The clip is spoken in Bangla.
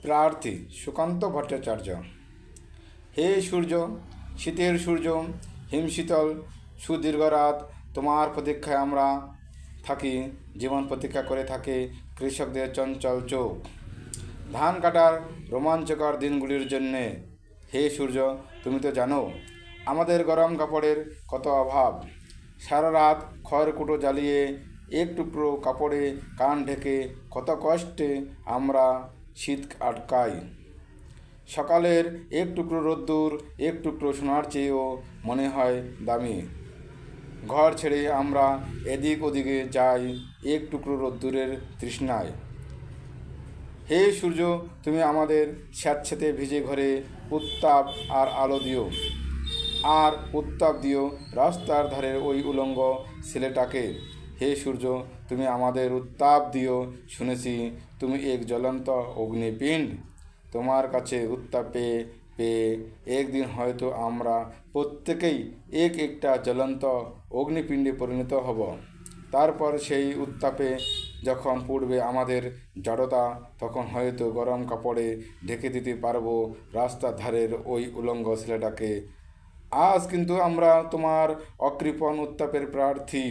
প্রার্থী সুকান্ত ভট্টাচার্য। হে সূর্য, শীতের সূর্য, হিমশীতল সুদীর্ঘ রাত, তোমার প্রতীক্ষায় আমরা থাকি। জীবন প্রতীক্ষা করে থাকে কৃষকদের চঞ্চল চোখ ধান কাটার রোমাঞ্চকর দিনগুলির জন্যে। হে সূর্য, তুমি তো জানো আমাদের গরম কাপড়ের কত অভাব। সারা রাত খড়কুটো জ্বালিয়ে এক টুকরো কাপড়ে কান ঢেকে কত কষ্টে আমরা শীত আটকাই। সকালের এক টুকরো রোদ্দুর এক টুকরো সোনার চেয়েও মনে হয় দামি। ঘর ছেড়ে আমরা এদিক ওদিকে যাই এক টুকরো রোদ্দুরের তৃষ্ণায়। হে সূর্য, তুমি আমাদের স্যাঁতস্যাঁতে ভিজে ঘরে উত্তাপ আর আলো দিও, আর উত্তাপ দিও রাস্তার ধারের ওই উলঙ্গ ছেলেটাকে। হে সূর্য, তুমি আমাদের উত্তাপ দিও, শুনেছি তুমি এক জ্বলন্ত অগ্নিপিণ্ড। তোমার কাছে উত্তাপ পেয়ে পেয়ে একদিন হয়তো আমরা প্রত্যেকেই এক একটা জ্বলন্ত অগ্নিপিণ্ডে পরিণত হব। তারপর সেই উত্তাপে যখন পড়বে আমাদের জড়তা, তখন হয়তো গরম কাপড়ে ঢেকে দিতে পারবো রাস্তার ধারের ওই উলঙ্গ ছেলেটাকে। আজ কিন্তু আমরা তোমার অকৃপণ উত্তাপের প্রার্থী।